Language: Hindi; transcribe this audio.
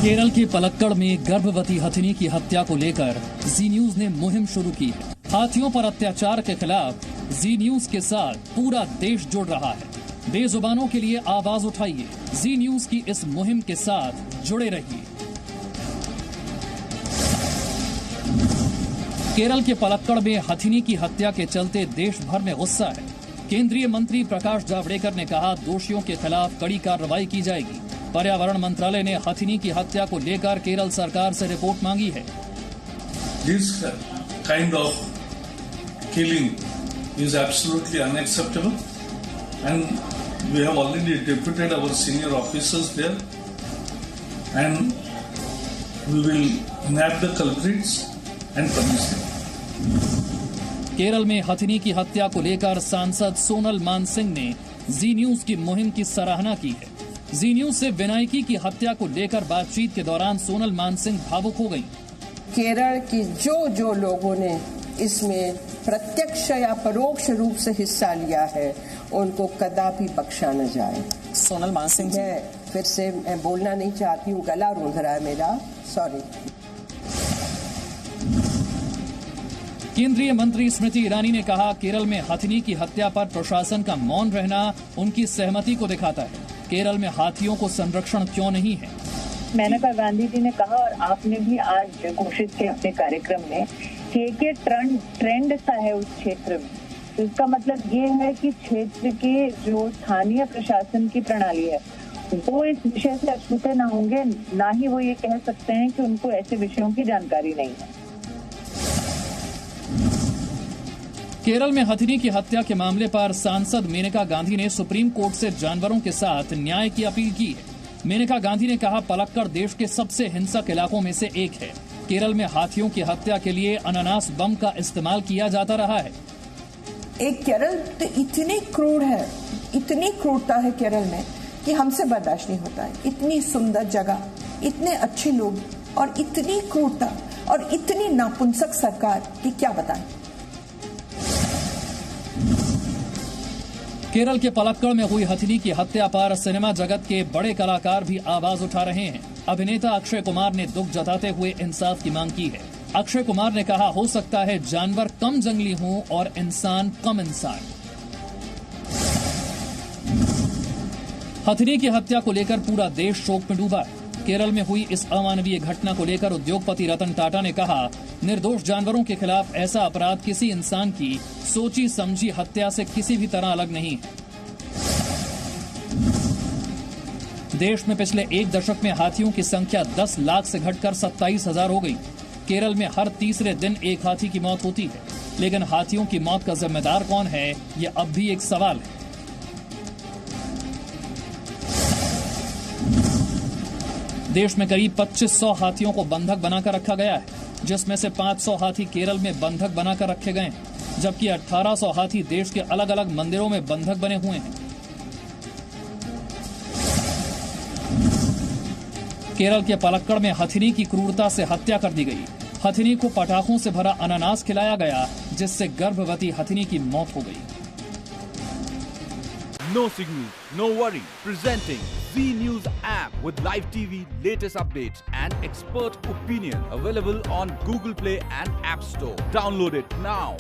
केरल के पलक्कड़ में गर्भवती हथिनी की हत्या को लेकर जी न्यूज ने मुहिम शुरू की है। हाथियों पर अत्याचार के खिलाफ जी न्यूज के साथ पूरा देश जुड़ रहा है। बेजुबानों के लिए आवाज उठाइए। जी न्यूज की इस मुहिम के साथ जुड़े रहिए। केरल के पलक्कड़ में हथिनी की हत्या के चलते देश भर में गुस्सा है। केंद्रीय मंत्री प्रकाश जावड़ेकर ने कहा, दोषियों के खिलाफ कड़ी कार्रवाई की जाएगी। पर्यावरण मंत्रालय ने हथिनी की हत्या को लेकर केरल सरकार से रिपोर्ट मांगी है। This kind of killing is absolutely unacceptable, and we have already deputed our senior officers there, and we will nab the culprits and punish them. Kerala में हथिनी की हत्या को लेकर सांसद सोनल मानसिंह ने जी न्यूज की मुहिम की सराहना की है। जी न्यूज से विनायकी की हत्या को लेकर बातचीत के दौरान सोनल मानसिंह भावुक हो गईं। केरल की जो लोगों ने इसमें प्रत्यक्ष या परोक्ष रूप से हिस्सा लिया है, उनको कदापि बख्शा न जाए। सोनल मानसिंह, फिर से मैं बोलना नहीं चाहती हूँ, गला रूंध रहा है मेरा, सॉरी। केंद्रीय मंत्री स्मृति ईरानी ने कहा, केरल में हथिनी की हत्या पर प्रशासन का मौन रहना उनकी सहमति को दिखाता है। केरल में हाथियों को संरक्षण क्यों नहीं है? मेनका गांधी जी ने कहा, और आपने भी आज घोषित किया अपने कार्यक्रम में, कि ट्रेंड सा है उस क्षेत्र में। तो इसका मतलब ये है कि क्षेत्र के जो स्थानीय प्रशासन की प्रणाली है, वो इस विषय से अछूते ना होंगे, ना ही वो ये कह सकते हैं कि उनको ऐसे विषयों की जानकारी नहीं है। केरल में हथिनी की हत्या के मामले पर सांसद मेनका गांधी ने सुप्रीम कोर्ट से जानवरों के साथ न्याय की अपील की है। मेनका गांधी ने कहा, पलक्कड़ देश के सबसे हिंसक इलाकों में से एक है। केरल में हाथियों की हत्या के लिए अनानास बम का इस्तेमाल किया जाता रहा है। एक केरल तो इतनी क्रूर है, इतनी क्रूरता है केरल में कि हमसे बर्दाश्त नहीं होता है। इतनी सुंदर जगह, इतने अच्छे लोग, और इतनी क्रूरता और इतनी नापुंसक सरकार की क्या बताएं। केरल के पलक्कड़ में हुई हथिनी की हत्या पर सिनेमा जगत के बड़े कलाकार भी आवाज उठा रहे हैं। अभिनेता अक्षय कुमार ने दुख जताते हुए इंसाफ की मांग की है। अक्षय कुमार ने कहा, हो सकता है जानवर कम जंगली हों और इंसान कम इंसान। हथिनी की हत्या को लेकर पूरा देश शोक में डूबा है। केरल में हुई इस अमानवीय घटना को लेकर उद्योगपति रतन टाटा ने कहा, निर्दोष जानवरों के खिलाफ ऐसा अपराध किसी इंसान की सोची समझी हत्या से किसी भी तरह अलग नहीं है। देश में पिछले एक दशक में हाथियों की संख्या 10 लाख से घटकर 27,000 हो गई। केरल में हर तीसरे दिन एक हाथी की मौत होती है, लेकिन हाथियों की मौत का जिम्मेदार कौन है, ये अब भी एक सवाल है। देश में करीब 2500 हाथियों को बंधक बनाकर रखा गया है, जिसमें से 500 हाथी केरल में बंधक बनाकर रखे गए हैं, जबकि 1800 हाथी देश के अलग अलग मंदिरों में बंधक बने हुए हैं। केरल के पलक्कड़ में हथिनी की क्रूरता से हत्या कर दी गई। हथिनी को पटाखों से भरा अनानास खिलाया गया, जिससे गर्भवती हथिनी की मौत हो गई। No signal, no worry. Presenting Z News app with live TV, latest updates and expert opinion. Available on Google Play and App Store. Download it now.